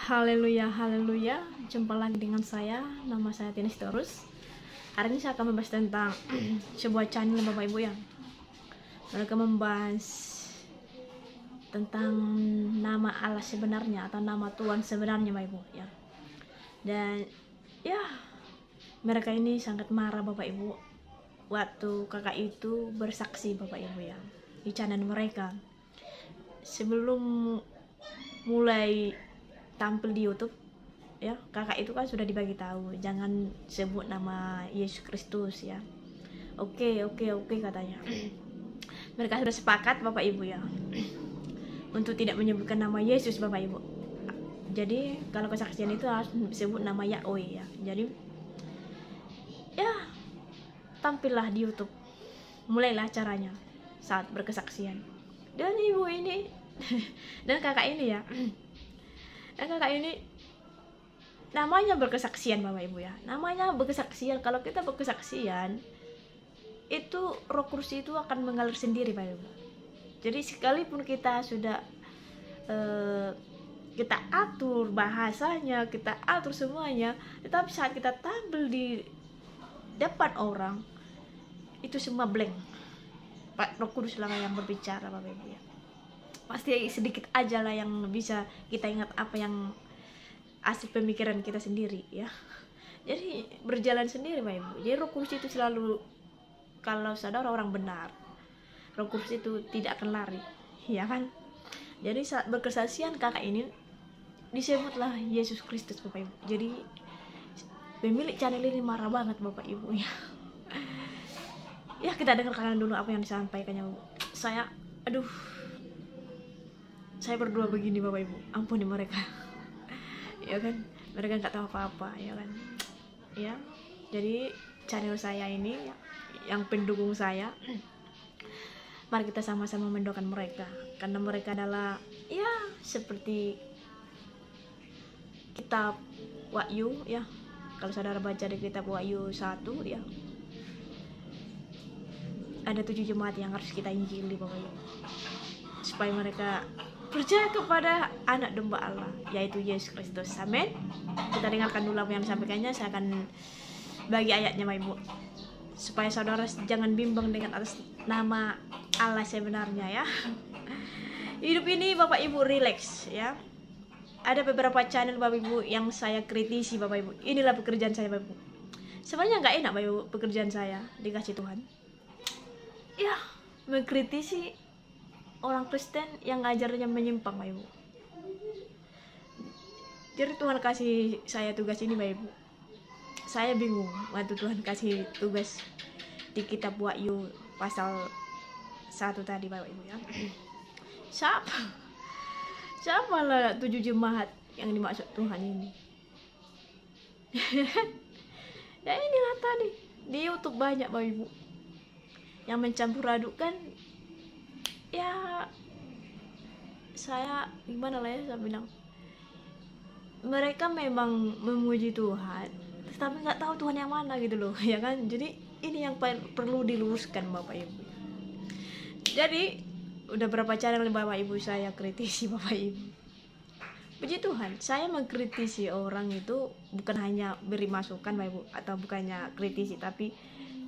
Haleluya, haleluya. Jumpa lagi dengan saya, nama saya Tinis Torus. Hari ini saya akan membahas tentang sebuah channel Bapak Ibu ya. Mereka membahas tentang nama Allah sebenarnya atau nama Tuhan sebenarnya Bapak Ibu ya. Dan ya, mereka ini sangat marah Bapak Ibu waktu kakak itu bersaksi Bapak Ibu ya di channel mereka. Sebelum mulai tampil di YouTube ya, kakak itu kan sudah dibagi tahu jangan sebut nama Yesus Kristus ya. Oke katanya. Mereka sudah sepakat Bapak Ibu ya untuk tidak menyebutkan nama Yesus Bapak Ibu. Jadi kalau kesaksian itu harus disebut nama Yahweh ya. Jadi ya, tampillah di YouTube. Mulailah acaranya saat berkesaksian. Dan ibu ini dan kakak ini ya. Dan kakak ini namanya berkesaksian Bapak Ibu ya. Namanya berkesaksian. Kalau kita berkesaksian itu Roh Kudus itu akan mengalir sendiri Bapak Ibu. Jadi sekalipun kita sudah kita atur bahasanya, kita atur semuanya, tetapi saat kita tampil di depan orang itu semua blank. Pak Roh Kudus lah yang berbicara Bapak Ibu ya. Pasti sedikit aja lah yang bisa kita ingat apa yang asli pemikiran kita sendiri ya. Jadi berjalan sendiri Bapak Ibu. Jadi Roh Kudus itu selalu, kalau saudara orang benar, Roh Kudus itu tidak akan lari ya kan. Jadi saat berkesaksian kakak ini disebutlah Yesus Kristus Bapak Ibu. Jadi pemilik channel ini marah banget Bapak Ibu ya. Ya kita dengarkan dulu apa yang disampaikannya Bu. Saya berdoa begini Bapak Ibu, ampuni mereka ya kan, mereka nggak tahu apa-apa ya kan ya. Jadi channel saya ini ya, yang pendukung saya, mari kita sama-sama mendoakan mereka, karena mereka adalah ya seperti kitab Wahyu ya. Kalau saudara baca di kitab Wahyu 1 ya, ada 7 jemaat yang harus kita injili Bapak Ibu, supaya mereka percaya kepada anak domba Allah, yaitu Yesus Kristus. Amin. Kita dengarkan dulu apa yang disampaikannya. Saya akan bagi ayatnya Bapak Ibu, supaya saudara jangan bimbang dengan atas nama Allah sebenarnya ya. Hidup ini Bapak Ibu relax ya. Ada beberapa channel Bapak Ibu yang saya kritisi Bapak Ibu. Inilah pekerjaan saya Bapak Ibu. Sebenarnya nggak enak Bapak Ibu pekerjaan saya dikasih Tuhan ya, mengkritisi orang Kristen yang ngajarnya menyimpang Bapak Ibu. Jadi Tuhan kasih saya tugas ini Bapak Ibu. Saya bingung waktu Tuhan kasih tugas di kitab Wahyu pasal 1 tadi Bapak Ibu ya. Siapa lah 7 jemaat yang dimaksud Tuhan ini? Ya inilah tadi di YouTube banyak Bapak Ibu yang mencampur adukkan ya. Saya gimana lah ya, saya bilang mereka memang memuji Tuhan tapi nggak tahu Tuhan yang mana gitu loh ya kan. Jadi ini yang perlu diluruskan Bapak Ibu. Jadi udah berapa channel Bapak Ibu saya kritisi Bapak Ibu. Puji Tuhan, saya mengkritisi orang itu bukan hanya beri masukan Bapak Ibu, atau bukannya kritisi, tapi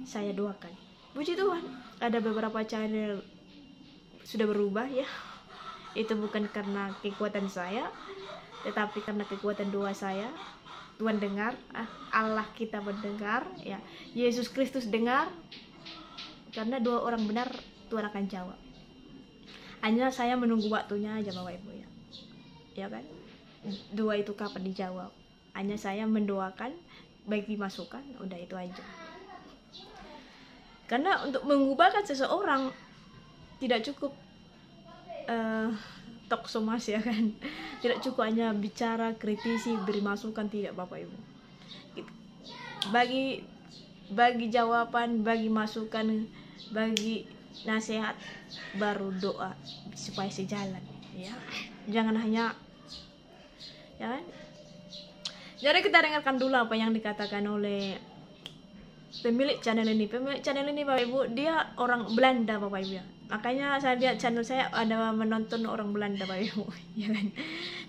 saya doakan. Puji Tuhan, ada beberapa channel sudah berubah ya. Itu bukan karena kekuatan saya, tetapi karena kekuatan doa saya. Tuhan dengar, Allah kita mendengar ya, Yesus Kristus dengar. Karena doa orang benar Tuhan akan jawab. Hanya saya menunggu waktunya aja Bapak Ibu ya. Ya kan? Doa itu kapan dijawab? Hanya saya mendoakan, bagi masukan, udah itu aja. Karena untuk mengubahkan seseorang tidak cukup talk so much ya kan. Tidak cukup hanya bicara, kritisi, beri masukan, tidak Bapak Ibu. Bagi jawaban, bagi masukan, bagi nasihat, baru doa supaya sejalan ya. Jangan hanya ya kan. Jadi kita dengarkan dulu apa yang dikatakan oleh pemilik channel ini. Pemilik channel ini Bapak Ibu, dia orang Belanda Bapak Ibu ya. Makanya saya lihat channel saya ada menonton orang Belanda Bapak Ibu, ya kan.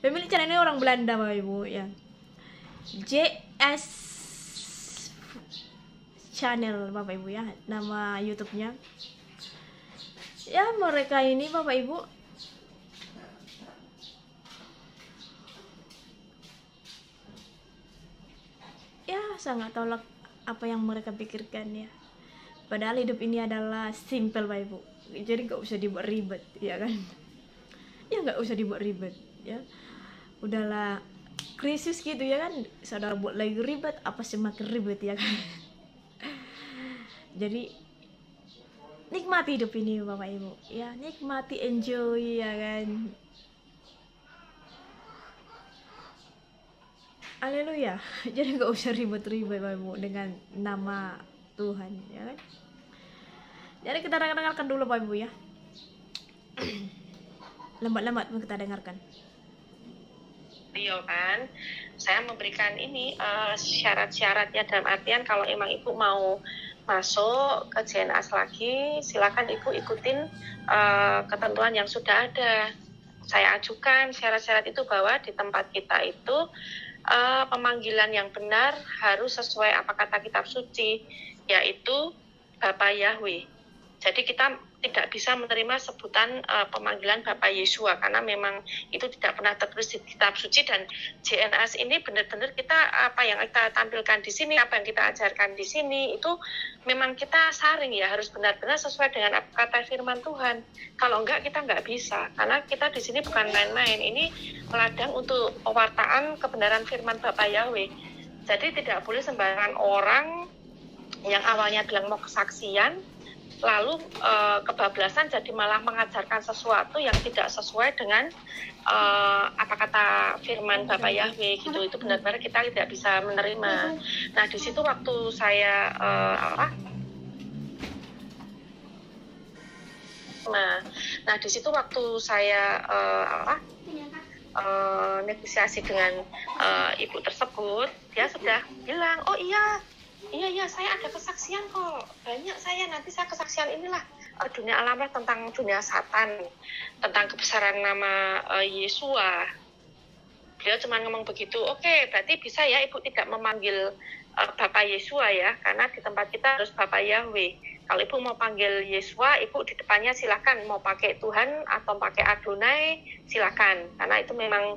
Pemilik channel ini orang Belanda Bapak Ibu ya. JS Channel Bapak Ibu ya, nama YouTube-nya. Ya mereka ini Bapak Ibu ya sangat tolak apa yang mereka pikirkan ya. Padahal hidup ini adalah simple Bapak Ibu. Jadi nggak usah dibuat ribet ya kan. Ya nggak usah dibuat ribet ya. Udahlah krisis gitu ya kan, saudara buat lagi ribet, apa semakin ribet ya kan. Jadi nikmati hidup ini Bapak Ibu ya, nikmati, enjoy ya kan. Haleluya. Jadi nggak usah ribet-ribet Bapak Ibu dengan nama Tuhan ya kan. Jadi kita dengarkan dulu Bapak Ibu ya. Lambat-lambat kita dengarkan. Beliau kan, saya memberikan ini syarat-syaratnya, dalam artian kalau emang ibu mau masuk ke JNAS lagi, silakan ibu ikutin ketentuan yang sudah ada. Saya ajukan syarat-syarat itu bahwa di tempat kita itu pemanggilan yang benar harus sesuai apa kata kitab suci, yaitu Bapa Yahweh. Jadi kita tidak bisa menerima sebutan pemanggilan Bapak Yesua karena memang itu tidak pernah tertulis di kitab suci. Dan JNAS ini benar-benar kita apa yang kita tampilkan di sini, apa yang kita ajarkan di sini itu memang kita saring ya, harus benar-benar sesuai dengan apa kata firman Tuhan. Kalau enggak kita enggak bisa, karena kita di sini bukan main-main. Ini ladang untuk pewartaan kebenaran firman Bapak Yahweh. Jadi tidak boleh sembarangan orang yang awalnya bilang mau kesaksian lalu kebablasan jadi malah mengajarkan sesuatu yang tidak sesuai dengan apa kata firman Bapak Yahweh gitu. Itu benar-benar kita tidak bisa menerima. Nah di situ waktu saya nah di situ waktu saya negosiasi dengan ibu tersebut, dia sudah bilang, oh iya saya ada kesaksian kok, banyak saya, nanti saya kesaksian inilah dunia alamnya tentang dunia Satan, tentang kebesaran nama Yesua. Beliau cuma ngomong begitu. Oke, berarti bisa ya ibu tidak memanggil Bapak Yesua ya, karena di tempat kita harus Bapak Yahweh. Kalau ibu mau panggil Yesua, ibu di depannya silakan, mau pakai Tuhan atau pakai Adonai silakan, karena itu memang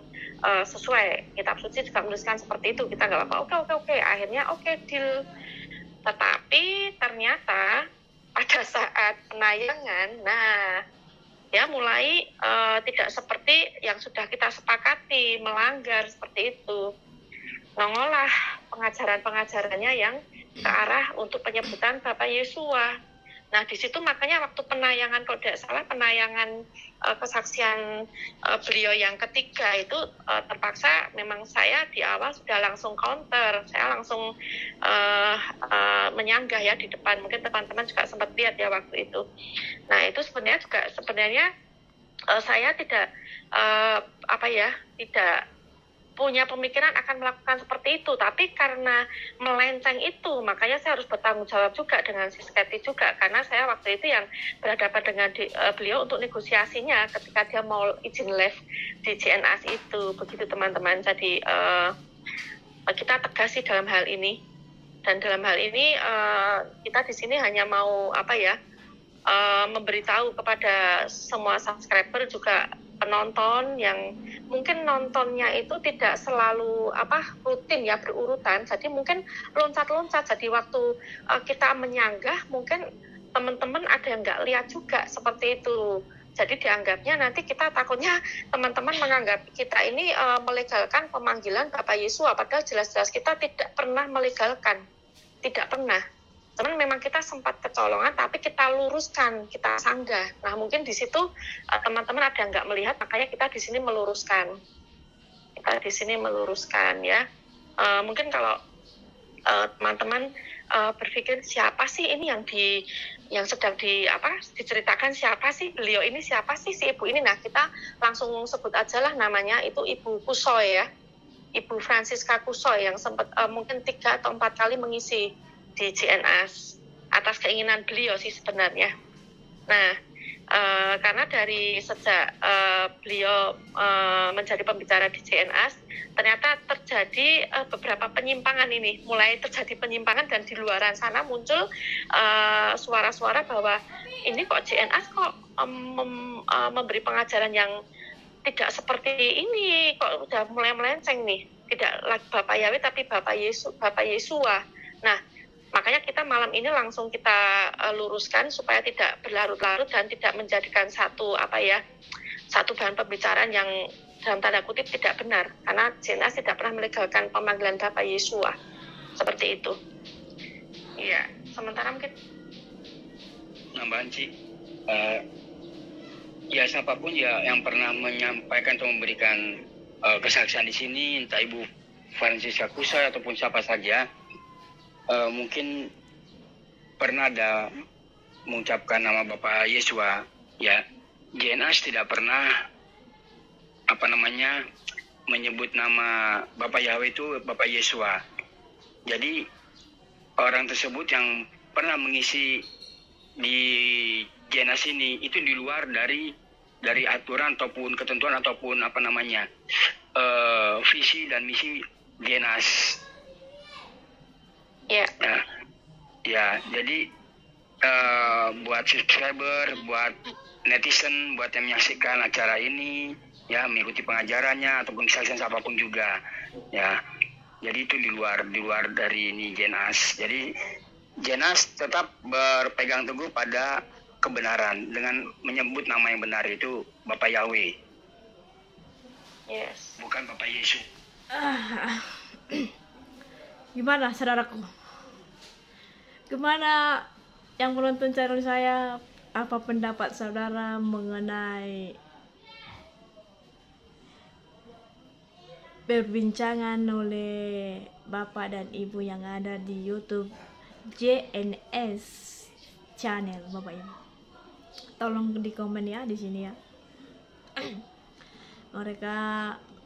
sesuai. Kitab suci juga menuliskan seperti itu, kita nggak apa-apa. Oke. Akhirnya oke, deal. Tetapi ternyata pada saat penayangan, nah ya mulai tidak seperti yang sudah kita sepakati, melanggar seperti itu. Nongolah pengajaran-pengajarannya yang ke arah untuk penyebutan Bapak Yesua. Nah di situ makanya waktu penayangan, kalau tidak salah penayangan kesaksian beliau yang ketiga itu terpaksa memang saya di awal sudah langsung counter, saya langsung menyanggah ya di depan. Mungkin teman-teman juga sempat lihat ya waktu itu. Nah itu sebenarnya saya tidak tidak punya pemikiran akan melakukan seperti itu, tapi karena melenceng itu, makanya saya harus bertanggung jawab juga dengan si Sketi juga, karena saya waktu itu yang berhadapan dengan beliau untuk negosiasinya ketika dia mau izin live di JNAS itu, begitu teman-teman. Jadi kita tegas sih dalam hal ini, dan dalam hal ini kita di sini hanya mau memberitahu kepada semua subscriber juga penonton yang mungkin nontonnya itu tidak selalu rutin ya, berurutan, jadi mungkin loncat-loncat, jadi waktu kita menyanggah mungkin teman-teman ada yang nggak lihat juga seperti itu. Jadi dianggapnya nanti kita takutnya teman-teman menganggap kita ini melegalkan pemanggilan Bapak Yesua, padahal jelas-jelas kita tidak pernah melegalkan, tidak pernah. Cuman memang kita sempat kecolongan, tapi kita luruskan, kita sanggah. Nah mungkin di situ teman-teman ada yang nggak melihat, makanya kita di sini meluruskan. Kita di sini meluruskan ya. Mungkin kalau teman-teman berpikir siapa sih ini yang sedang diceritakan, siapa sih beliau ini, siapa sih si ibu ini? Nah kita langsung sebut aja lah namanya, itu Ibu Kusoy ya, Ibu Francisca Kusoy yang sempat mungkin 3 atau 4 kali mengisi di JNAS atas keinginan beliau sih sebenarnya. Nah Karena dari sejak beliau menjadi pembicara di JNAS, ternyata terjadi beberapa penyimpangan ini, mulai terjadi penyimpangan dan di luaran sana muncul suara-suara bahwa ini kok JNAS kok memberi pengajaran yang tidak seperti ini, kok udah mulai melenceng nih, tidak lagi Bapak Yahweh tapi Bapak Yesua. Nah, makanya kita malam ini langsung kita luruskan supaya tidak berlarut-larut dan tidak menjadikan satu bahan pembicaraan yang dalam tanda kutip tidak benar, karena JNAS tidak pernah melegalkan pemanggilan Bapak Yesua seperti itu. Iya, sementara mungkin nambahan sih, ya siapapun ya yang pernah menyampaikan atau memberikan kesaksian di sini, entah Ibu Francisca Kusai ataupun siapa saja, mungkin pernah ada mengucapkan nama Bapak Yesua, ya. JNAS tidak pernah menyebut nama Bapak Yahweh itu Bapak Yesua. Jadi orang tersebut yang pernah mengisi di JNAS ini itu di luar dari aturan ataupun ketentuan ataupun visi dan misi JNAS. Ya. Ya, jadi buat subscriber, buat netizen, buat yang menyaksikan acara ini, ya mengikuti pengajarannya ataupun kesaksian siapapun juga, ya. Jadi itu di luar dari ini JNAS. Jadi JNAS tetap berpegang teguh pada kebenaran dengan menyebut nama yang benar itu Bapak Yahweh. Yes. Bukan Bapak Yesus. Gimana saudaraku? Gimana yang menonton channel saya? Apa pendapat saudara mengenai perbincangan oleh Bapak dan Ibu yang ada di YouTube JNS channel Bapak Ibu? Tolong di komen ya di sini ya. Mereka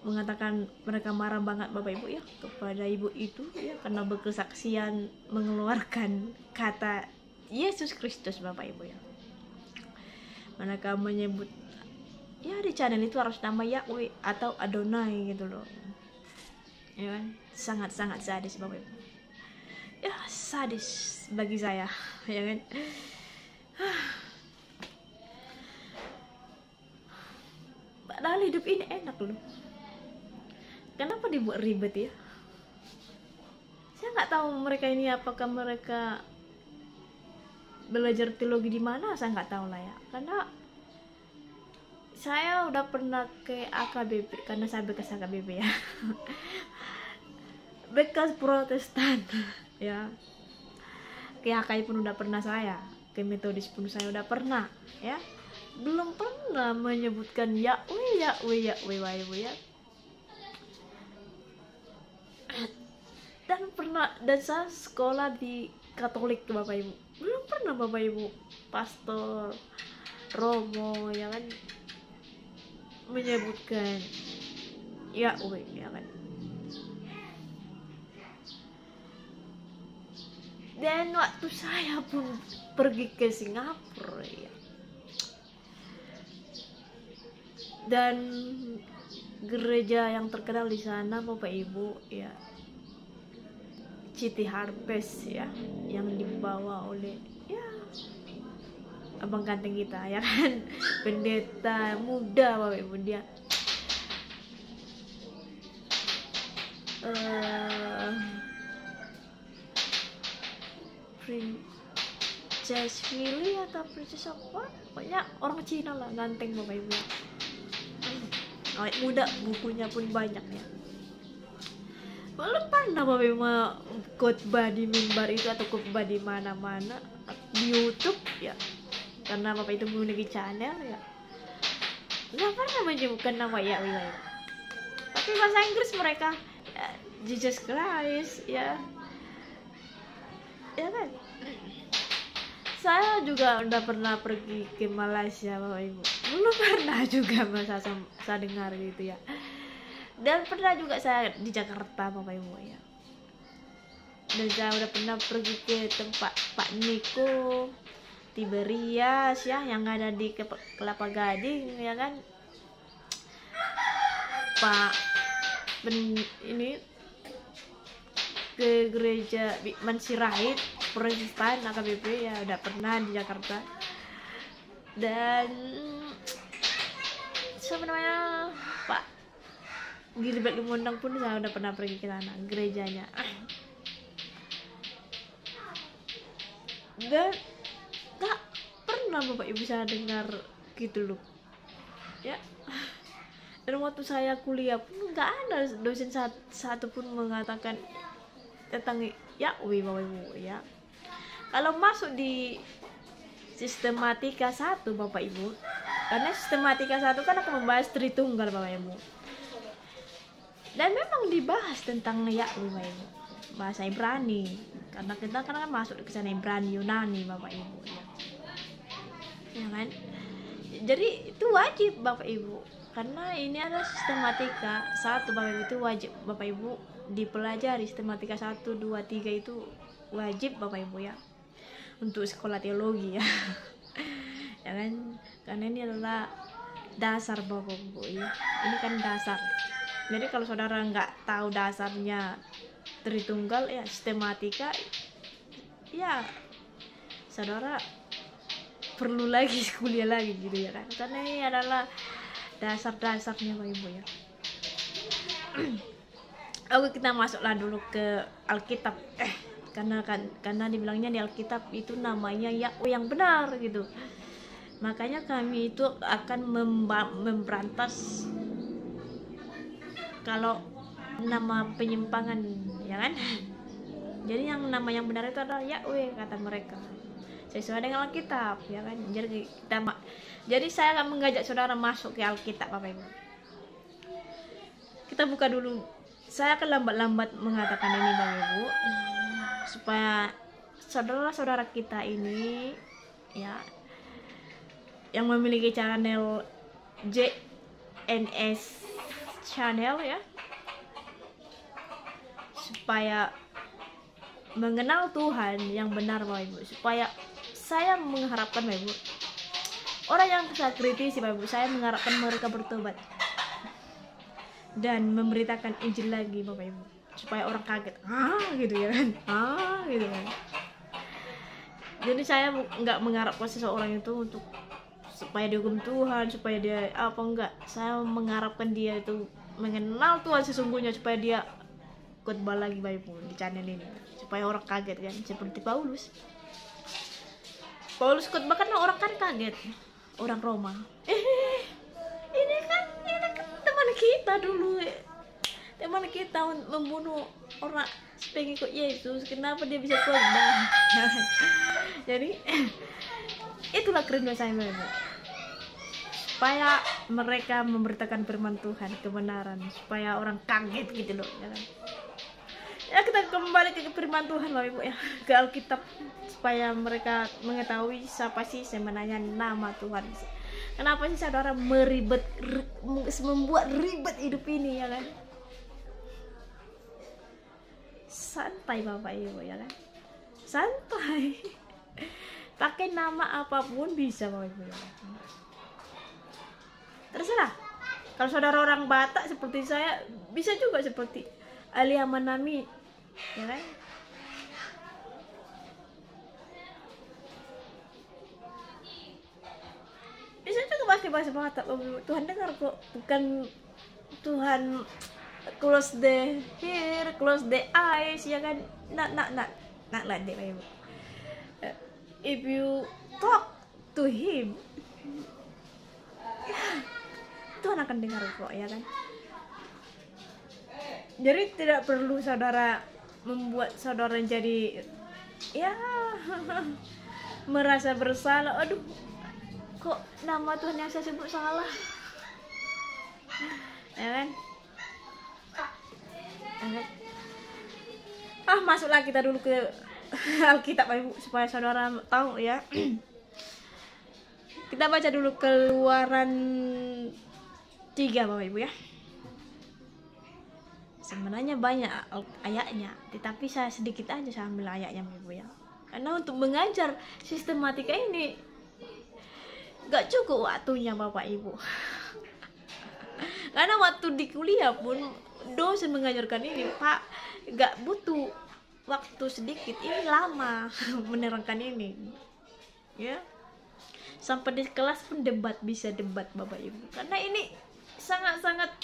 mengatakan mereka marah banget Bapak Ibu ya kepada Ibu itu ya karena berkesaksian mengeluarkan kata Yesus Kristus Bapak Ibu ya. Mereka menyebut ya di channel itu harus nama Yahweh atau Adonai gitu loh. Ya kan? Sangat-sangat sadis Bapak Ibu. Ya sadis bagi saya ya kan. Padahal hidup ini enak loh. Kenapa dibuat ribet ya? Saya nggak tahu mereka ini apakah mereka belajar teologi di mana, saya nggak tahu lah ya. Karena saya udah pernah ke AKBP, karena saya bekas AKBP ya. Bekas Protestan ya. Ke HKI pun udah pernah saya, ke Metodis pun saya udah pernah ya. Belum pernah menyebutkan Yahweh ya. Dan saya sekolah di Katolik Bapak Ibu. Belum pernah Bapak Ibu Pastor Romo ya kan menyebutkan Yahweh ya kan. Dan waktu saya pun pergi ke Singapura ya, dan gereja yang terkenal di sana Bapak Ibu ya, City Harvest ya, yang dibawa oleh ya abang ganteng kita ya kan, pendeta muda Bapak Ibu, dia Princess Willy atau Princess apa, pokoknya orang Cina lah, ganteng Bapak Ibu. Awet muda, bukunya pun banyak ya. Belum pernah Bapak Ibu khotbah di mimbar itu atau khotbah di mana-mana di YouTube ya, karena Bapak itu memiliki channel ya. Nggak pernah menyebutkan nama Yahweh. Tapi bahasa Inggris mereka ya, Jesus Christ ya. Ya kan? Saya juga udah pernah pergi ke Malaysia Bapak Ibu. Belum pernah juga saya dengar gitu ya. Dan pernah juga saya di Jakarta Bapak Ibu ya. Dan saya udah pernah pergi ke tempat Pak Niko Tiberias ya, yang ada di Kelapa Gading ya kan. Ini ke gereja Bikman Sirait Protestan AKBP ya, udah pernah di Jakarta. Dan sebenarnya Pak Gilbert Lumondang pun saya udah pernah pergi ke sana gerejanya. Dan gak pernah Bapak Ibu saya dengar gitu loh ya. Dan waktu saya kuliah pun gak ada dosen satu pun mengatakan tentang Yahweh Bapak Ibu ya. Kalau masuk di sistematika 1 Bapak Ibu, karena sistematika 1 kan akan membahas Tritunggal Bapak Ibu, dan memang dibahas tentang Yahweh Bapak Ibu, bahasa Ibrani, karena kita kan masuk ke sana Ibrani Yunani Bapak Ibu ya kan. Jadi itu wajib Bapak Ibu, karena ini adalah sistematika 1 Bapak Ibu, itu wajib Bapak Ibu dipelajari. Sistematika 1, 2, 3 itu wajib Bapak Ibu ya, untuk sekolah teologi ya. Ya kan, karena ini adalah dasar Bapak Ibu ya, ini kan dasar. Jadi kalau saudara nggak tahu dasarnya Tritunggal ya, sistematika ya, saudara perlu lagi kuliah lagi gitu ya kan, karena ini adalah dasar-dasarnya Bapak Ibu ya. Oke, kita masuklah dulu ke Alkitab. Karena dibilangnya di Alkitab itu namanya Yahweh yang benar gitu. Makanya kami itu akan memberantas kalau nama penyimpangan ya kan. Jadi yang nama yang benar itu adalah Yahweh kata mereka, sesuai dengan Alkitab ya kan. Jadi saya akan mengajak saudara masuk ke Alkitab Bapak Ibu. Kita buka dulu. Saya akan lambat-lambat mengatakan ini Bapak Ibu, supaya saudara-saudara kita ini ya, yang memiliki channel JNS channel ya, supaya mengenal Tuhan yang benar Bapak Ibu. Supaya saya mengharapkan Bapak Ibu, orang yang saya kritisi Bapak Ibu, saya mengharapkan mereka bertobat dan memberitakan Injil lagi Bapak Ibu, supaya orang kaget gitu ya kan, gitu kan. Jadi saya nggak mengharapkan seseorang itu untuk supaya dihukum Tuhan, supaya dia apa enggak. Saya mengharapkan dia itu mengenal Tuhan sesungguhnya, supaya dia khotbah lagi Bapak Ibu di channel ini, supaya orang kaget kan, seperti Paulus khotbah kan orang kan kaget, orang Roma. Ini kan teman kita dulu, teman kita membunuh orang pengikut Yesus, kenapa dia bisa khotbah? Jadi itulah kerinduan saya Bapak Ibu, supaya mereka memberitakan firman Tuhan kebenaran, supaya orang kaget gitu loh ya kan. Ya kita kembali ke firman Tuhan Bapak Ibu ya, ke Alkitab, supaya mereka mengetahui siapa sih sebenarnya nama Tuhan. Kenapa sih saudara membuat ribet hidup ini ya kan? Santai Bapak Ibu ya kan, santai. Pakai nama apapun bisa Bapak Ibu ya. Terserah. Kalau saudara orang Batak seperti saya, bisa juga seperti Alia Manami ya kan. Bisa juga pakai bahasa Batak Bapak Ibu. Tuhan dengar kok, bukan Tuhan close the ear, close the eyes ya kan. Not like that Bapak Ibu. If you talk to him, Tuhan akan dengar kok ya kan. Jadi tidak perlu saudara membuat saudara jadi ya merasa bersalah. Aduh, kok nama Tuhan yang saya sebut salah ya kan. Masuklah kita dulu ke Alkitab Bapak Ibu, supaya saudara tahu ya. Kita baca dulu Keluaran 3 Bapak Ibu ya. Sebenarnya banyak ayatnya, tetapi saya sedikit aja saya ambil ayatnya Bapak Ibu ya. Karena untuk mengajar sistematika ini gak cukup waktunya Bapak Ibu. Karena waktu di kuliah pun dosen mengajarkan ini, Pak, gak butuh waktu sedikit, ini lama menerangkan ini, ya. Sampai di kelas pun bisa debat Bapak Ibu. Karena ini sangat-sangat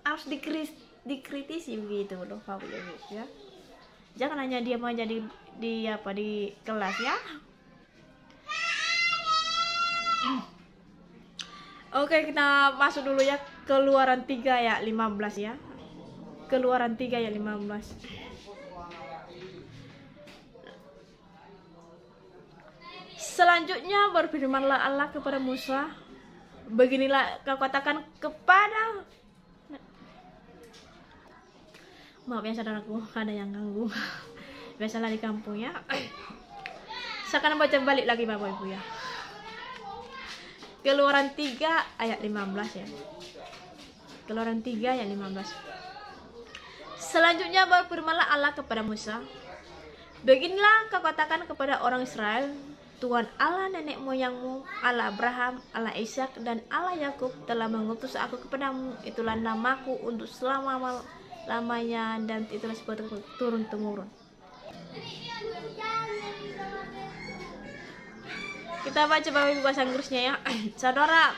harus dikritisi begitu loh Bapak Ibu, ya. Jangan hanya dia mau jadi di kelas, ya. Oke, kita masuk dulu ya, Keluaran 3 ayat 15 ya. Keluaran 3 ayat 15. Selanjutnya berfirmanlah Allah kepada Musa, beginilah kau katakan kepada, maaf ya saudaraku, ada yang ganggu. Biasalah di kampung, ya. Saya akan baca balik lagi Bapak Ibu, ya. Keluaran 3 ayat 15 ya. Keluaran 3 ayat 15. Selanjutnya berfirmanlah Allah kepada Musa, beginilah kau katakan kepada orang Israel, Tuhan Allah nenek moyangmu, Allah Abraham, Allah Ishak dan Allah Yakub telah mengutus aku kepadamu. Itulah namaku untuk selama-lamanya dan itulah sebab turun-temurun. Kita baca Bapak Ibu bahasa Inggrisnya, ya. Saudara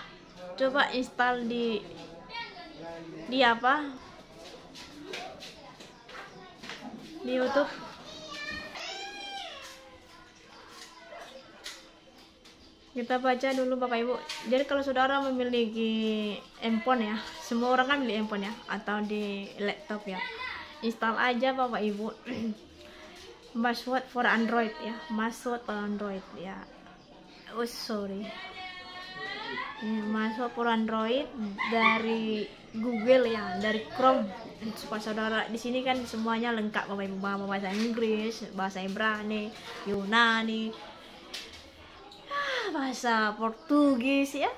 coba install di apa? Di YouTube. Kita baca dulu Bapak Ibu. Jadi kalau saudara memiliki handphone, ya, semua orang kan milih handphone, ya, atau di laptop, ya, install aja Bapak Ibu. Password for Android, ya, password for Android, ya. Oh sorry, password for Android dari Google, ya, dari Chrome. Supaya saudara di sini kan semuanya lengkap Bapak Ibu, bahasa Inggris, bahasa Ibrani, Yunani, bahasa Portugis, ya,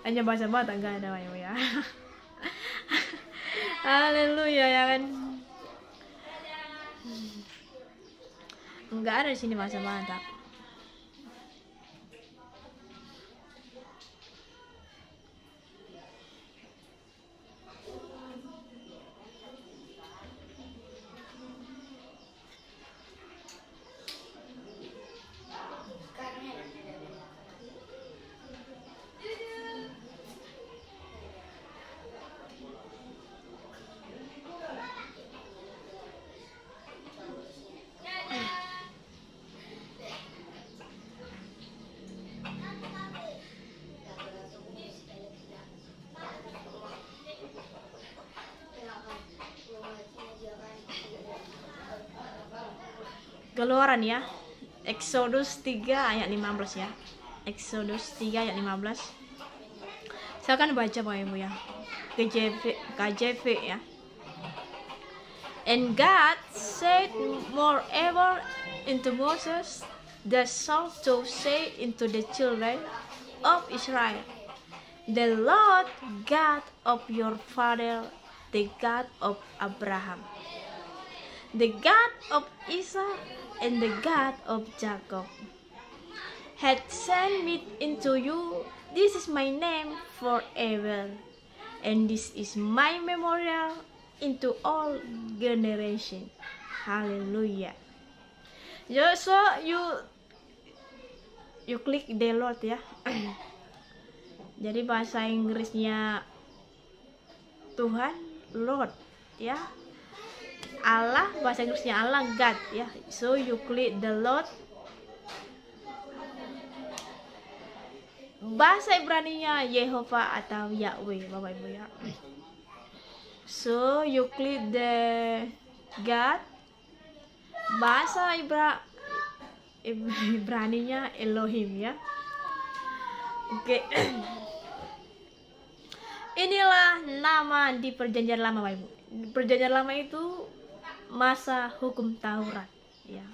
hanya bahasa Batak enggak ada Bapak Ibu, ya. Haleluya, ya kan, enggak ada di sini bahasa Batak. Keluaran, ya, Exodus 3 ayat 15 ya. Exodus 3 ayat 15. Saya akan baca Bapak Ibu, ya. KJV, ya. And God said moreover unto Moses, thou shalt to say unto the children of Israel, the Lord God of your father, the God of Abraham, the God of Isaac, and the God of Jacob, hath sent me into you. This is my name forever, and this is my memorial into all generation. Hallelujah. So you click the Lord, ya. Jadi bahasa Inggrisnya Tuhan, Lord, ya. Allah, bahasa Inggrisnya Allah, God, ya. So you click the Lord. Bahasa Ibraninya Yehova atau Yahweh Bapak Ibu, ya. So you click the God. Bahasa Ibraninya Elohim, ya. Oke. Inilah nama di Perjanjian Lama Bapak Ibu. Perjanjian Lama itu masa hukum Taurat, ya.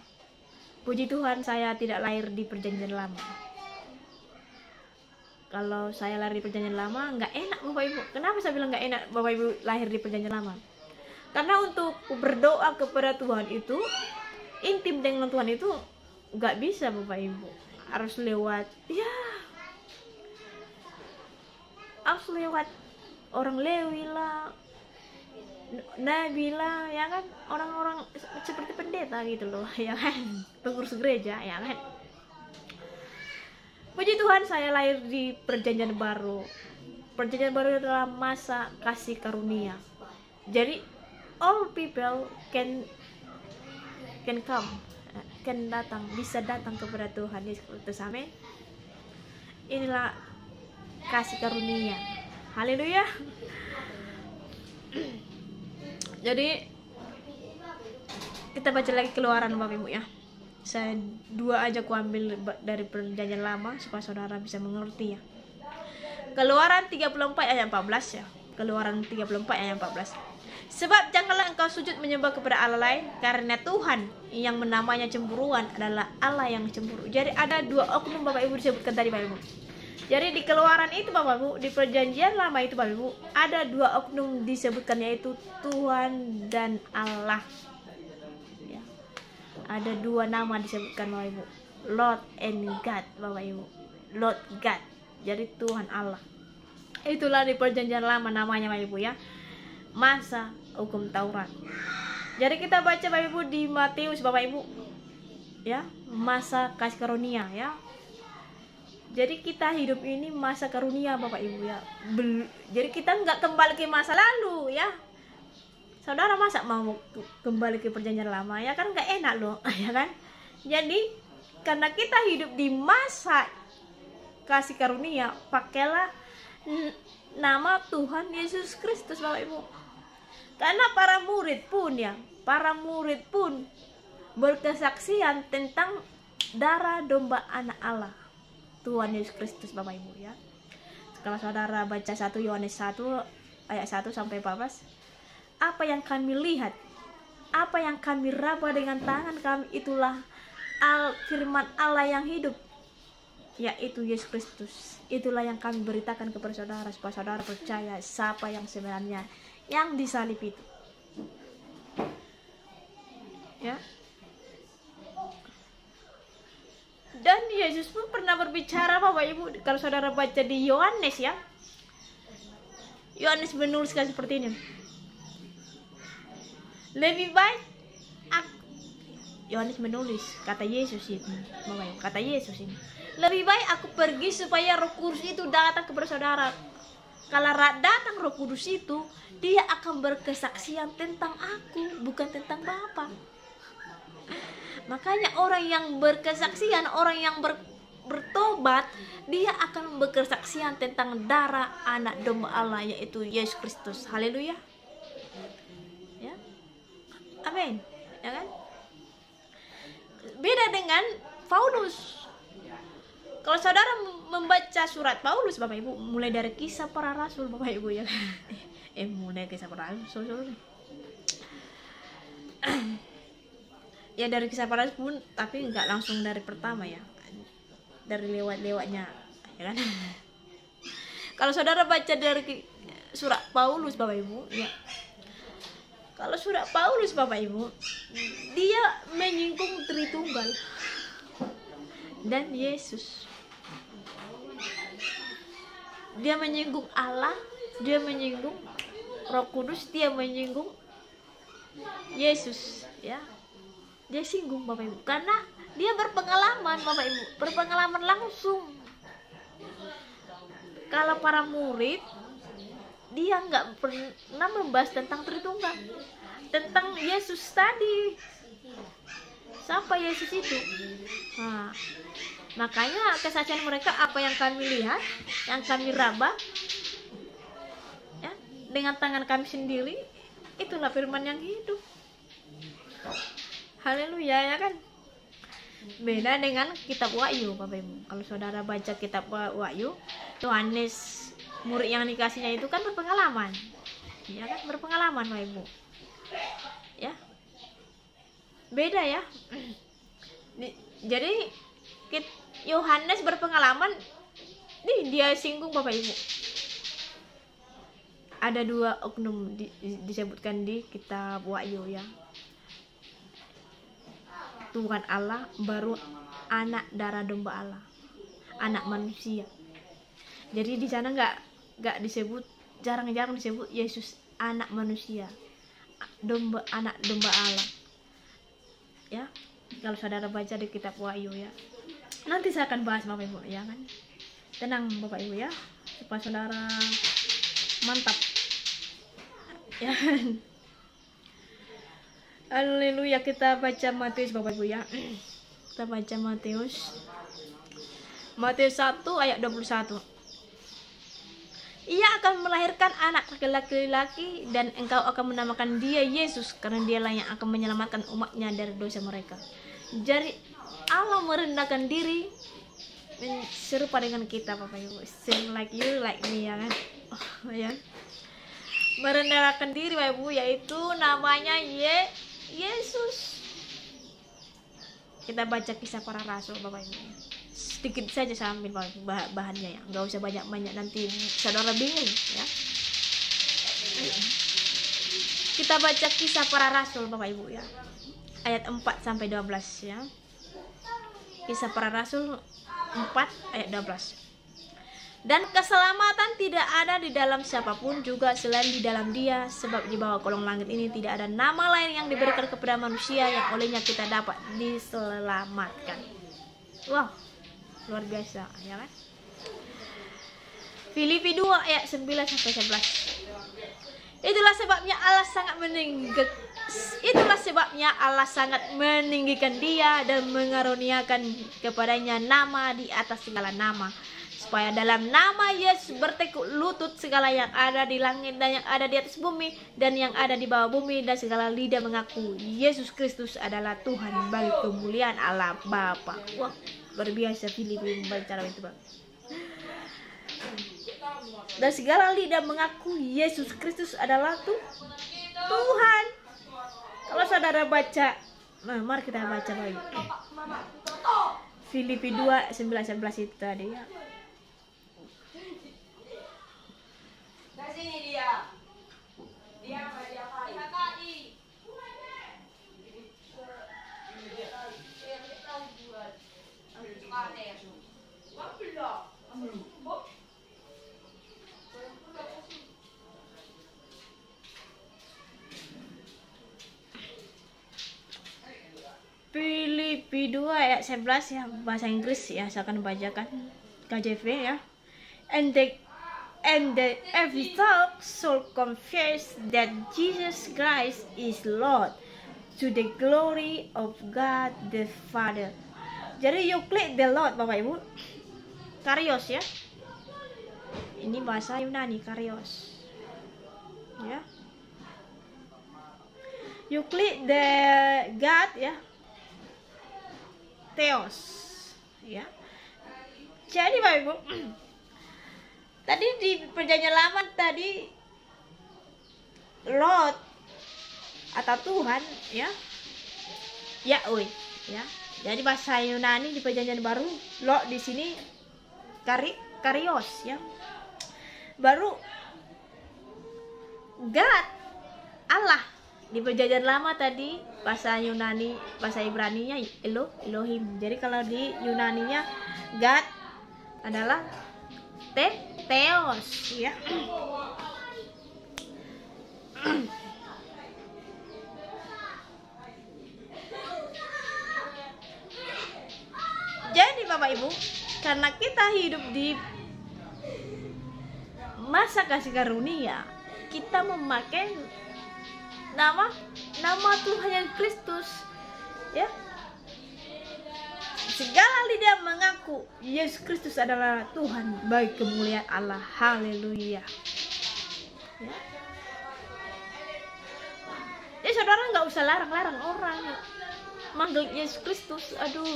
Puji Tuhan saya tidak lahir di Perjanjian Lama. Kalau saya lahir di Perjanjian Lama nggak enak Bapak Ibu. Kenapa saya bilang nggak enak Bapak Ibu lahir di Perjanjian Lama? Karena untuk berdoa kepada Tuhan itu, intim dengan Tuhan itu nggak bisa Bapak Ibu, harus lewat orang Lewi lah, Nabi lah, ya kan, orang-orang seperti pendeta gitu loh, ya kan, pengurus gereja, ya kan. Puji Tuhan, saya lahir di Perjanjian Baru. Perjanjian Baru adalah masa kasih karunia. Jadi all people can come, bisa datang kepada Tuhan Yesus Kristus. Amin. Inilah kasih karunia. Haleluya. Jadi kita baca lagi Keluaran Bapak Ibu ya. Saya 2 aja kuambil dari Perjanjian Lama supaya saudara bisa mengerti ya. Keluaran 34 ayat 14 ya. Keluaran 34 ayat 14. Sebab janganlah engkau sujud menyembah kepada Allah lain, karena Tuhan yang menamanya cemburuan adalah Allah yang cemburu. Jadi ada 2 oknum Bapak Ibu disebutkan tadi Bapak Ibu. Jadi di Keluaran itu Bapak Ibu, di Perjanjian Lama itu Bapak Ibu, ada 2 oknum disebutkan, yaitu Tuhan dan Allah. Ya. Ada 2 nama disebutkan Bapak Ibu, Lord and God Bapak Ibu. Lord God, jadi Tuhan Allah. Itulah di Perjanjian Lama namanya Bapak Ibu ya, masa hukum Taurat. Jadi kita baca Bapak Ibu di Matius Bapak Ibu ya, masa kasih karunia ya. Jadi kita hidup ini masa karunia Bapak Ibu ya. Jadi kita nggak kembali ke masa lalu ya. Saudara masa mau kembali ke Perjanjian Lama ya kan, nggak enak loh ya kan. Jadi karena kita hidup di masa kasih karunia, pakailah nama Tuhan Yesus Kristus Bapak Ibu. Karena para murid pun berkesaksian tentang darah domba anak Allah, Tuhan Yesus Kristus Bapak Ibu ya. Kalau saudara baca 1 Yohanes 1 ayat 1 sampai 14, apa yang kami lihat, apa yang kami raba dengan tangan kami, itulah firman Allah yang hidup, yaitu Yesus Kristus. Itulah yang kami beritakan kepada saudara, supaya saudara percaya siapa yang sebenarnya yang disalib itu ya. Dan Yesus pun pernah berbicara Bapak Ibu. Kalau saudara baca di Yohanes ya, Yohanes menuliskan seperti ini, lebih baik Yohanes menulis, kata Yesus ini Bapak Ibu, kata Yesus ini, lebih baik aku pergi supaya Roh Kudus itu datang kepada saudara. Kalau datang Roh Kudus itu, dia akan berkesaksian tentang aku, bukan tentang Bapa. Makanya orang yang berkesaksian, orang yang bertobat, dia akan berkesaksian tentang darah anak domba Allah, yaitu Yesus Kristus. Haleluya ya, amin ya kan. Beda dengan Paulus. Kalau saudara membaca surat Paulus Bapak Ibu, mulai dari Kisah Para Rasul Bapak Ibu ya mulai Kisah Para Rasul ya, dari Kisah Para Rasul pun, tapi nggak langsung dari pertama ya, dari lewat-lewatnya ya kan. Kalau saudara baca dari surat Paulus Bapak Ibu ya, kalau surat Paulus Bapak Ibu, dia menyinggung Tritunggal dan Yesus. Dia menyinggung Allah, dia menyinggung Roh Kudus, dia menyinggung Yesus ya. Dia singgung Bapak Ibu, karena dia berpengalaman Bapak Ibu, berpengalaman langsung. Kalau para murid, dia nggak pernah membahas tentang Tritunggal, tentang Yesus tadi. Siapa Yesus itu? Nah, makanya kesaksian mereka, apa yang kami lihat, yang kami raba ya, dengan tangan kami sendiri, itulah firman yang hidup. Haleluya ya kan. Beda dengan kitab Wahyu Bapak Ibu. Kalau saudara baca kitab Wahyu, Yohanes murid yang dikasihnya itu kan berpengalaman ya kan, berpengalaman Bapak Ibu ya. Beda ya. Jadi Yohanes berpengalaman, nih dia singgung Bapak Ibu. Ada 2 oknum disebutkan di kitab Wahyu ya, Tuhan Allah baru anak darah domba Allah, anak manusia. Jadi di sana nggak disebut, jarang-jarang disebut Yesus anak manusia, anak domba Allah. Ya, kalau saudara baca di kitab Wahyu ya. Nanti saya akan bahas Bapak Ibu ya kan. Tenang Bapak Ibu ya, supaya saudara mantap. Ya kan? Haleluya, kita baca Matius Bapak Ibu ya. Kita baca Matius 1 ayat 21. Ia akan melahirkan anak laki-laki dan engkau akan menamakan dia Yesus, karena dialah yang akan menyelamatkan umatnya dari dosa mereka. Jadi Allah merendahkan diri serupa dengan kita Bapak Ibu. Same like you, like me ya kan. Ya. Merendahkan diri Bapak Ibu, yaitu namanya Yesus. Kita baca Kisah Para Rasul Bapak Ibu. Sedikit saja saya ambil bahannya ya, nggak usah banyak-banyak, nanti saudara bingung ya. Kita baca Kisah Para Rasul Bapak Ibu ya, ayat 4 sampai 12 ya. Kisah Para Rasul 4 ayat 12. Dan keselamatan tidak ada di dalam siapapun juga selain di dalam Dia, sebab di bawah kolong langit ini tidak ada nama lain yang diberikan kepada manusia yang olehnya kita dapat diselamatkan. Wow, luar biasa ya kan. Filipi 2 ayat 9 sampai 11. Itulah sebabnya Allah sangat meninggikan dia dan mengaruniakan kepadanya nama di atas segala nama, supaya dalam nama Yesus bertekuk lutut segala yang ada di langit dan yang ada di atas bumi dan yang ada di bawah bumi, dan segala lidah mengaku Yesus Kristus adalah Tuhan bagi kemuliaan Allah Bapa. Wah, luar biasa Filipi membaca itu Bang. Dan segala lidah mengaku Yesus Kristus adalah Tuhan. Kalau saudara baca, nah mari kita baca lagi Filipi 2 9-11 itu tadi ya. Sini dia tadi. Filipi 2 ayat 11 ya, bahasa Inggris ya, saya akan bacakan KJV ya. And the every tongue shall confess that Jesus Christ is Lord, to the glory of God the Father. Jadi you klik the Lord Bapak Ibu, Karios ya. Ini bahasa Yunani, Karios ya. You klik the God ya, Theos ya. Jadi Bapak Ibu, tadi di perjanjian lama tadi Lord atau Tuhan ya, Yahweh ya. Jadi bahasa Yunani di perjanjian baru Lord di sini Karios ya. Baru God Allah di perjanjian lama tadi bahasa Yunani, bahasa Ibraninya Elohim. Jadi kalau di Yunaninya God adalah Theos ya. Jadi Bapak Ibu, karena kita hidup di masa kasih karunia, kita memakai nama Tuhan yang Kristus ya. Segala lidah mengaku Yesus Kristus adalah Tuhan bagi kemuliaan Allah. Haleluya ya. Jadi saudara nggak usah larang-larang orang manggil Yesus Kristus. Aduh,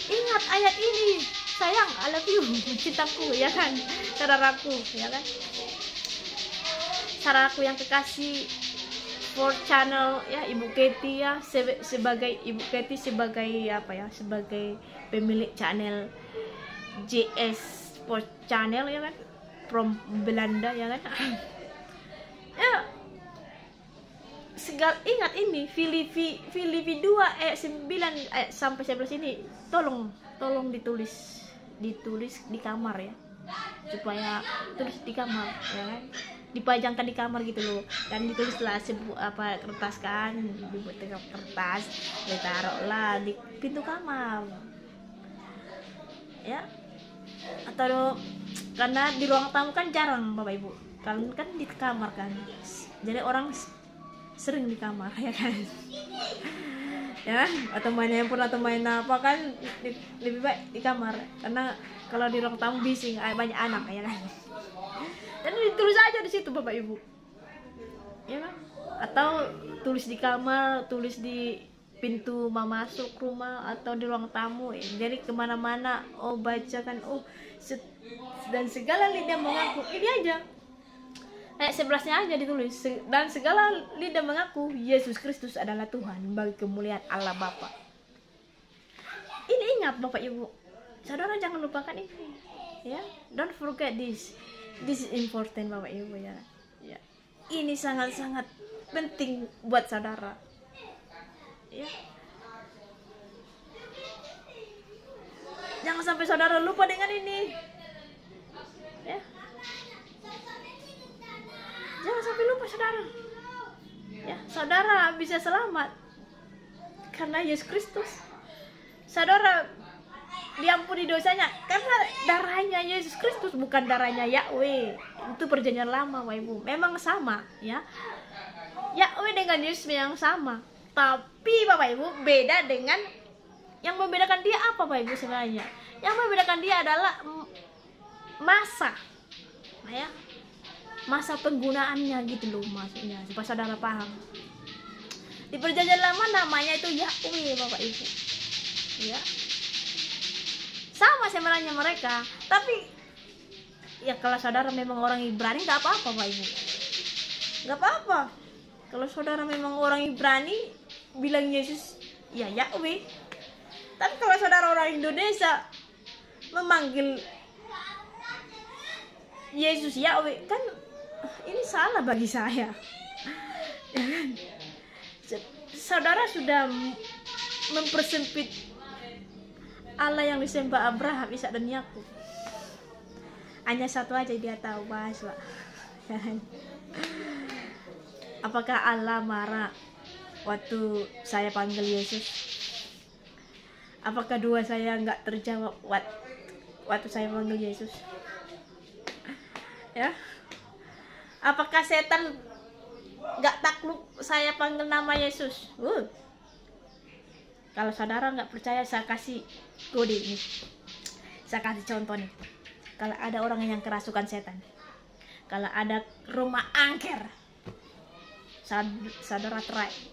ingat ayat ini, sayang, I love you, cintaku ya kan, saudaraku ya kan, saudaraku yang kekasih for channel ya, Ibu Kety ya, sebagai Ibu Kety sebagai apa ya, sebagai pemilik channel JS Sport Channel ya kan, from Belanda ya kan. Ya, ingat ini Filipi 2 ayat 9 ayat sampai 11 ini tolong ditulis di kamar ya, supaya tulis di kamar ya kan, dipajangkan di kamar gitu loh, dan ditulislah kertas kan, dibuat kertas, ditaruhlah di pintu kamar ya, atau karena di ruang tamu kan jarang Bapak Ibu, kalian kan di kamar kan, jadi orang sering di kamar ya kan ya, atau main handphone atau main apa kan, lebih baik di kamar, karena kalau di ruang tamu bising, banyak anak ya kan, dan ditulis aja di situ Bapak Ibu ya kan, atau tulis di kamar, tulis di pintu masuk rumah atau di ruang tamu ya. Jadi kemana-mana bacakan dan segala lidah mengaku, ini aja ayat 11-nya aja ditulis, dan segala lidah mengaku Yesus Kristus adalah Tuhan bagi kemuliaan Allah Bapa. Ini ingat Bapak Ibu, saudara jangan lupakan ini ya, don't forget this is important Bapak Ibu ya. Ini sangat-sangat penting buat saudara ya. Jangan sampai saudara lupa dengan ini ya. Jangan sampai lupa saudara ya, saudara bisa selamat karena Yesus Kristus. Saudara diampuni dosanya karena darahnya Yesus Kristus, bukan darahnya Yahweh. Itu perjanjian lama Bapak Ibu, memang sama ya, Yahweh dengan Yesus yang sama, tapi Bapak Ibu beda dengan yang membedakan dia apa Bapak Ibu sebenarnya? Yang membedakan dia adalah masa ya, masa penggunaannya gitu loh, maksudnya supaya saudara paham. Di perjanjian lama namanya itu Yahweh Bapak Ibu ya, sama sebenarnya mereka, tapi ya kalau saudara memang orang Ibrani nggak apa-apa Bapak Ibu, nggak apa-apa. Kalau saudara memang orang Ibrani bilang Yesus ya Yahweh, tapi kalau saudara orang Indonesia memanggil Yesus Yahweh, kan ini salah bagi saya ya kan? Saudara sudah mempersempit Allah yang disembah Abraham, Ishak dan Yakub. Hanya satu aja dia tahu, bahasa ya kan? Apakah Allah marah waktu saya panggil Yesus? Apakah doa saya nggak terjawab waktu saya panggil Yesus ya? Apakah setan nggak takluk saya panggil nama Yesus? Kalau saudara nggak percaya, saya kasih kode ini, saya kasih contoh nih. Kalau ada orang yang kerasukan setan, kalau ada rumah angker, saudara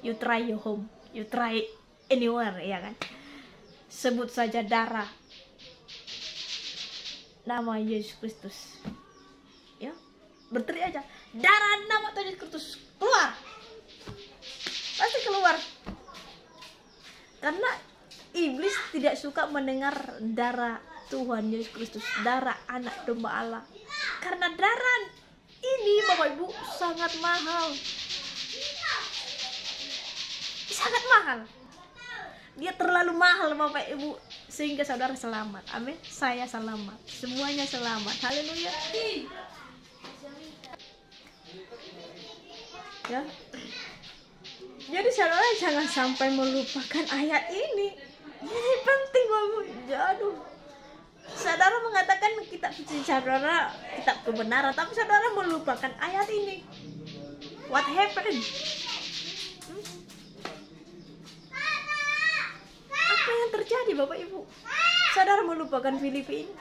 you try your home, you try anywhere ya kan, sebut saja darah nama Yesus Kristus ya, berteriak aja darah nama Tuhan Yesus Kristus, keluar, pasti keluar. Karena iblis tidak suka mendengar darah Tuhan Yesus Kristus, darah anak domba Allah. Karena darah ini Bapak Ibu sangat mahal, sangat mahal. Dia terlalu mahal Bapak Ibu, sehingga saudara selamat. Amin. Saya selamat, semuanya selamat. Haleluya ya. Jadi saudara jangan sampai melupakan ayat ini. Ini penting Bapak. Aduh, saudara mengatakan kitab suci saudara kitab kebenaran, tapi saudara melupakan ayat ini. What happened? Apa yang terjadi Bapak Ibu? Saudara melupakan Filipi ini.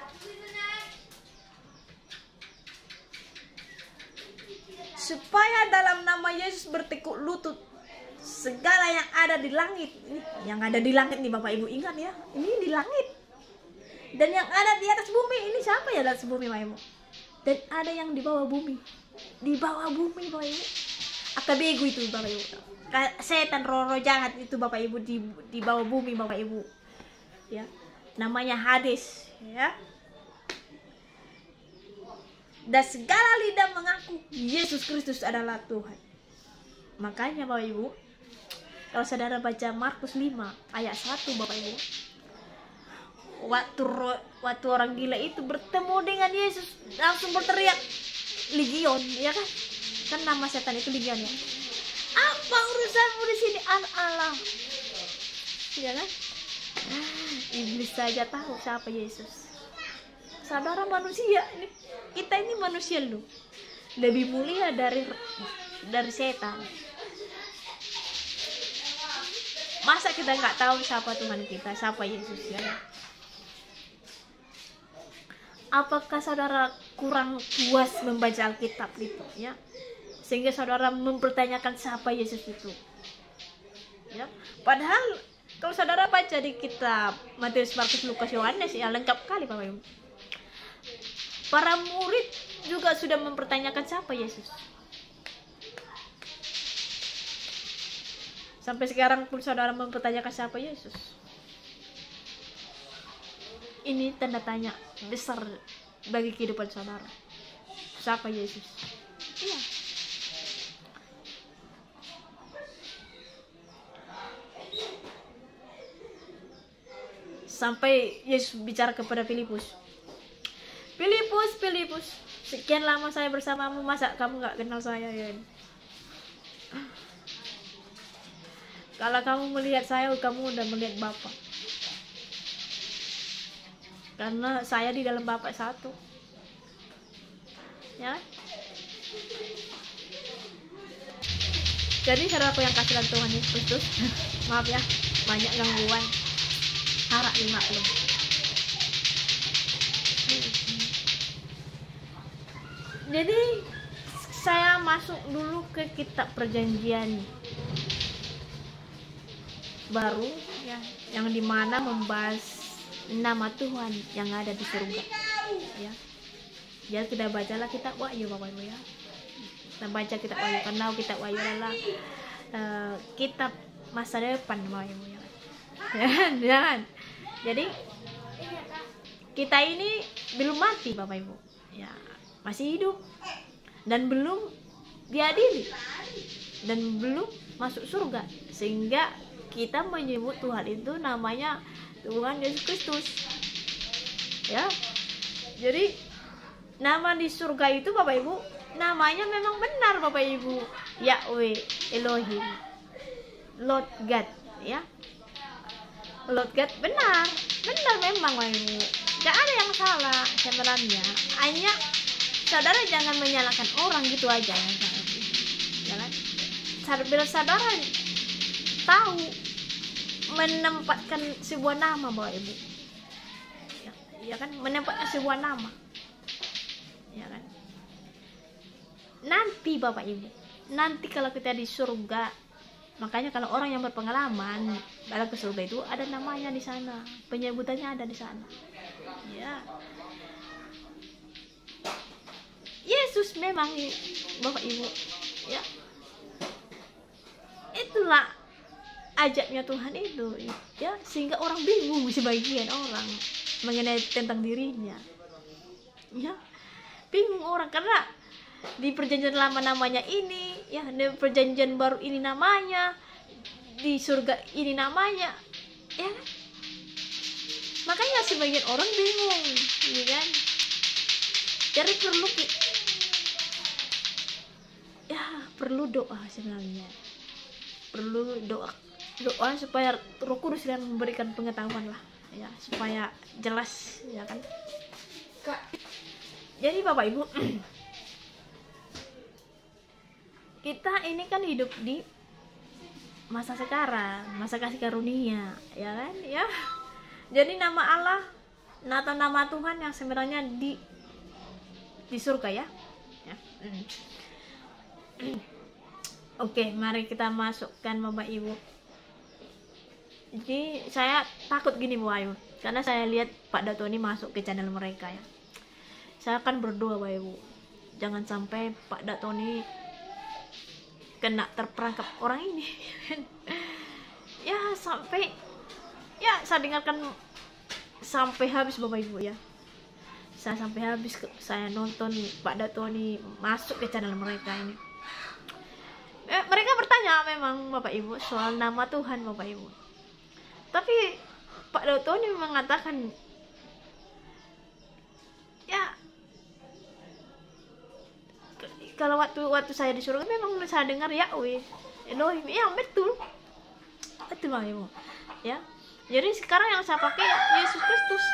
Supaya dalam nama Yesus bertekuk lutut segala yang ada di langit, yang ada di langit nih Bapak Ibu, ingat ya, ini di langit, dan yang ada di atas bumi. Ini siapa ya di atas bumi Bapak Ibu? Dan ada yang di bawah bumi, Bapak Ibu. Akabego itu Bapak Ibu, setan roh jahat itu Bapak Ibu di bawah bumi Bapak Ibu ya, namanya Hades ya. Dan segala lidah mengaku Yesus Kristus adalah Tuhan. Makanya Bapak Ibu, kalau saudara baca Markus 5 ayat 1 Bapak Ibu, waktu orang gila itu bertemu dengan Yesus langsung berteriak legion, ya kan? Kan nama setan itu legion ya. Apa urusanmu di sini Allah? Ya kan? Iblis saja tahu siapa Yesus. Saudara manusia, kita ini manusia loh, lebih mulia dari setan. Masa kita nggak tahu siapa Tuhan kita, siapa Yesus ya? Apakah saudara kurang puas membaca Alkitab itu ya, sehingga saudara mempertanyakan siapa Yesus itu ya? Padahal kalau saudara baca di kitab Matius, Markus, Lukas, Yohanes ya lengkap kali Bapak Ibu. Para murid juga sudah mempertanyakan siapa Yesus. Sampai sekarang pun saudara mempertanyakan siapa Yesus. Ini tanda tanya besar bagi kehidupan saudara. Siapa Yesus? Iya. Sampai Yesus bicara kepada Filipus. Filipus, sekian lama saya bersamamu, masa kamu gak kenal saya ya? Kalau kamu melihat saya, kamu udah melihat Bapa. Karena saya di dalam Bapa satu. Ya. Jadi saudaraku yang kasih dalam Tuhan Yesus Kristus, maaf ya, banyak gangguan. Harap dimaklum. Jadi saya masuk dulu ke kitab Perjanjian Baru ya, yang dimana membahas nama Tuhan yang ada di surga ya. Jadi kita bacalah kitab Wahyu Bapak Ibu ya. Kita baca kitab Wahyu, karena kitab Wahyu adalah kitab masa depan Bapak Ibu ya. Jangan. Jadi kita ini belum mati Bapak Ibu ya, masih hidup dan belum diadili dan belum masuk surga, sehingga kita menyebut Tuhan itu namanya Tuhan Yesus Kristus ya. Jadi nama di surga itu Bapak Ibu, namanya memang benar Bapak Ibu, Yahweh Elohim, Lord God ya. Lord God benar memang Bapak Ibu, gak ada yang salah sebenarnya. Hanya saudara jangan menyalahkan orang gitu aja ya. Jangan. Bila saudara tahu menempatkan sebuah nama Bapak Ibu ya kan, menempatkan sebuah nama ya kan, nanti Bapak Ibu, nanti kalau kita di surga, makanya kalau orang yang berpengalaman dalam ke surga itu ada namanya di sana, penyebutannya ada di sana ya. Yesus memang Bapak Ibu ya, itulah ajaknya Tuhan itu ya, sehingga orang bingung, sebagian orang mengenai tentang dirinya ya, bingung orang karena di perjanjian lama namanya ini ya, di perjanjian baru ini namanya, di surga ini namanya ya kan? Makanya sebagian orang bingung ya kan. Jadi perlu doa sebenarnya, perlu doa supaya Roh Kudus yang memberikan pengetahuan lah ya, supaya jelas ya kan. Jadi Bapak Ibu, kita ini kan hidup di masa sekarang, masa kasih karunia ya kan ya. Jadi nama Allah atau nama Tuhan yang sebenarnya di surga ya. Oke, mari kita masukkan Bapak Ibu. Jadi saya takut gini Bapak Ibu, karena saya lihat Pak Dato ini masuk ke channel mereka ya. Saya akan berdoa Bapak Ibu, jangan sampai Pak Dato ini kena terperangkap orang ini. Ya sampai, ya saya dengarkan sampai habis Bapak Ibu ya. Saya sampai habis, saya nonton Pak Dato ini masuk ke channel mereka ini. mereka bertanya memang Bapak Ibu soal nama Tuhan Bapak Ibu. Tapi Pak Dotoni mengatakan ya kalau waktu saya di surga memang saya dengar Yahweh Elohim, ya betul Bapak Ibu ya. Jadi sekarang yang saya pakai Yesus Kristus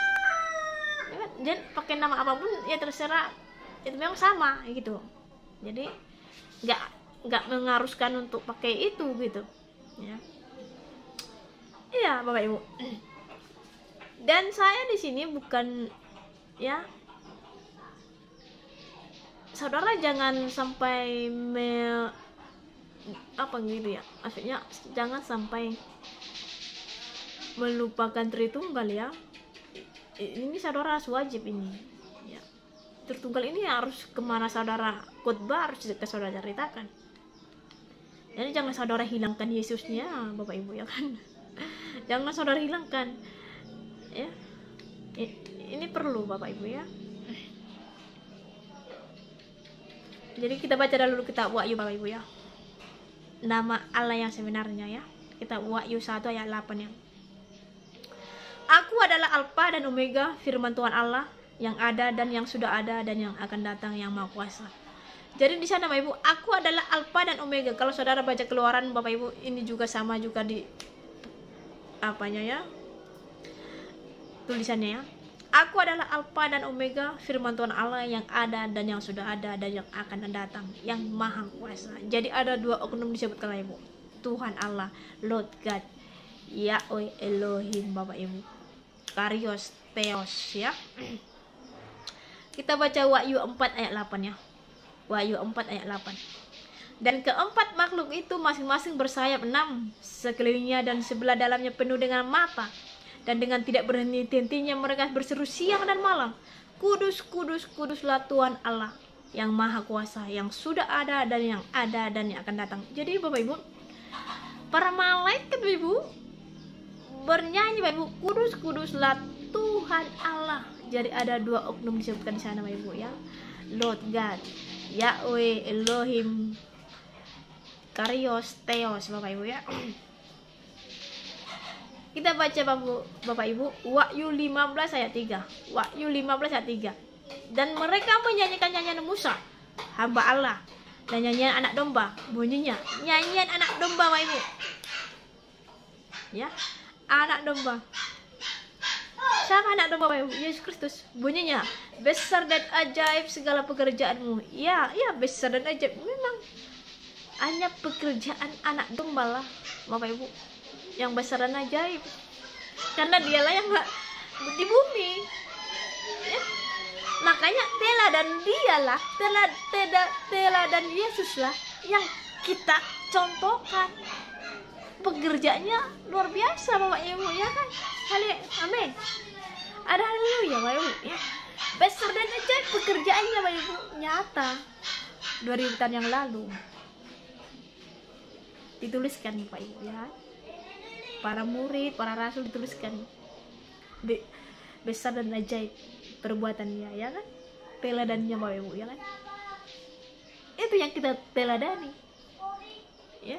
ya, dan pakai nama apapun ya terserah, itu memang sama gitu. Jadi nggak mengharuskan untuk pakai itu gitu ya. Iya Bapak Ibu. Dan saya di sini bukan ya, saudara jangan sampai apa gitu ya, maksudnya jangan sampai melupakan Tritunggal ya. Ini saudara harus wajib ini ya. Tritunggal ini harus kemana saudara khotbah harus ke saudara ceritakan. Jadi jangan saudara hilangkan Yesusnya Bapak Ibu ya kan. Jangan saudara hilangkan ya. Ini perlu Bapak Ibu ya. Jadi kita baca dulu kitab Wahyu Bapak Ibu ya. Nama Allah yang sebenarnya ya. Kitab Wahyu 1 ayat 8 ya. Aku adalah Alfa dan Omega, firman Tuhan Allah yang ada dan yang sudah ada dan yang akan datang, yang Maha Kuasa. Jadi di sana Bapak Ibu, aku adalah Alfa dan Omega. Kalau saudara baca Keluaran Bapak Ibu, ini juga sama juga di apanya ya, tulisannya ya. Aku adalah Alfa dan Omega, firman Tuhan Allah yang ada dan yang sudah ada dan yang akan datang, yang Maha Kuasa. Jadi ada dua oknum disebutkan Bapak Ibu, Tuhan Allah, Lord God, Yahweh Elohim Bapak Ibu, Karios Theos ya. Kita baca Wahyu 4 ayat 8 ya. Wahyu 4 ayat 8. Dan keempat makhluk itu masing-masing bersayap 6 sekelilingnya dan sebelah dalamnya penuh dengan mata. Dan dengan tidak berhenti-hentinya mereka berseru siang dan malam, Kudus, Kudus, Kuduslah Tuhan Allah yang Maha Kuasa, yang sudah ada dan yang akan datang. Jadi Bapak Ibu, para malaikat Bapak Ibu bernyanyi Bapak Ibu, Kudus, Kuduslah Tuhan Allah. Jadi ada dua oknum disebutkan di sana Bapak Ibu ya. Lord God, Yahweh Elohim, Karios Theos Bapak Ibu ya. Kita baca Bapak Ibu Wahyu 15 ayat 3. Wahyu 15 ayat 3. Dan mereka menyanyikan nyanyian Musa hamba Allah dan nyanyian anak domba. Bunyinya nyanyian anak domba Bapak Ibu ya, anak domba. Siapa anak domba Bapak Ibu? Yesus Kristus. Bunyinya besar dan ajaib segala pekerjaanmu. Ya besar dan ajaib. Memang hanya pekerjaan anak domba lah Bapak Ibu yang besar dan ajaib, karena dialah yang di bumi ya. Makanya Tela dan Yesus lah yang kita contohkan. Pekerjaannya luar biasa Bapak Ibu ya kan. Amin. Ada haleluya Bapak Ibu ya. Besar dan ajaib pekerjaannya Bapak Ibu, nyata 2000 tahun yang lalu dituliskan Bapak Ibu ya. Para murid, para rasul dituliskan besar dan ajaib perbuatannya ya kan. Teladannya Bapak Ibu ya kan. Itu yang kita teladani ya.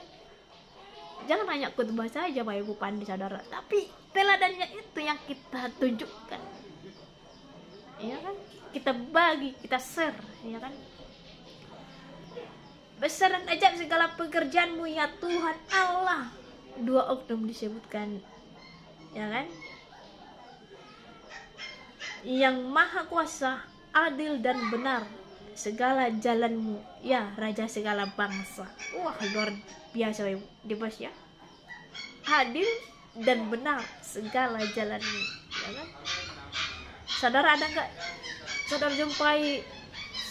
Jangan hanya khotbah saja Bapak Ibu pandai saudara, tapi teladannya itu yang kita tunjukkan ya kan. Kita bagi, kita share ya kan. Besar dan ajaib segala pekerjaanmu ya Tuhan Allah. Dua oknum disebutkan ya kan, yang Maha Kuasa, adil dan benar segala jalanmu ya Raja segala bangsa. Wah luar biasa Ibu, dibahas ya. Adil dan benar segala jalanmu ya kan. Saudara ada nggak saudara jumpai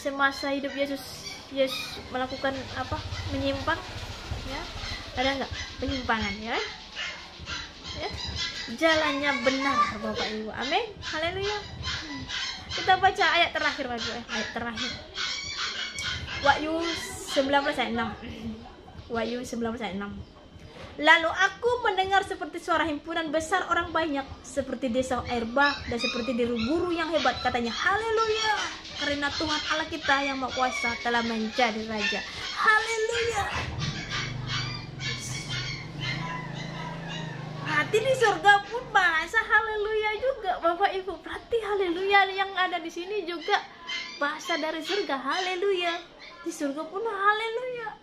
semasa hidup Yesus melakukan apa, menyimpang ya? Ada nggak penyimpangan ya? Ya, jalannya benar Bapak Ibu. Amin. Haleluya. Kita baca ayat terakhir Bapak Ibu. Ayat terakhir. Wahyu 19 ayat 6. Wahyu 19 ayat 6. Lalu aku mendengar seperti suara himpunan besar orang banyak, seperti desa air bah dan seperti deru guru yang hebat, katanya, haleluya, karena Tuhan Allah kita yang Maha Kuasa telah menjadi Raja. Haleluya. Berarti di surga pun bahasa haleluya juga, Bapak Ibu. Berarti haleluya yang ada di sini juga bahasa dari surga, haleluya. Di surga pun haleluya.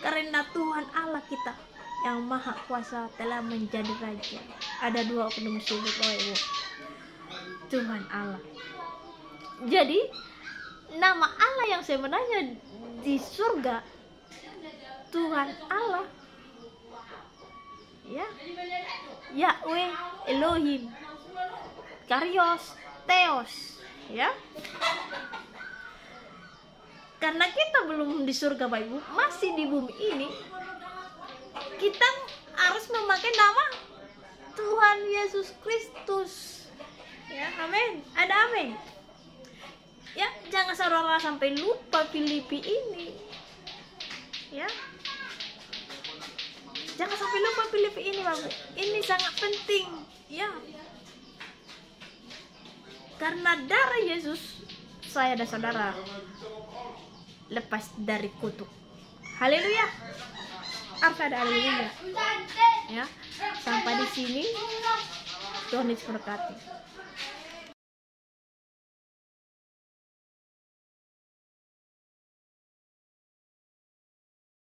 Karena Tuhan Allah kita yang maha kuasa telah menjadi raja. Ada dua oknum sudut, Bapak Ibu. Tuhan Allah. Jadi nama Allah yang sebenarnya di surga Tuhan Allah, ya, Yahweh Elohim, Karyos, Theos, ya. Karena kita belum di surga, Bapak Ibu, masih di bumi ini, kita harus memakai nama Tuhan Yesus Kristus, ya. Amin. Ada amin. Ya, jangan saudara sampai lupa Filipi ini, ya. Jangan sampai lupa Filipi ini, Bapak. Ini sangat penting, ya. Karena darah Yesus, saya dan saudara lepas dari kutuk. Haleluya. Apa ada haleluya? Ya. Sampai di sini Tuhan Yesus berkati.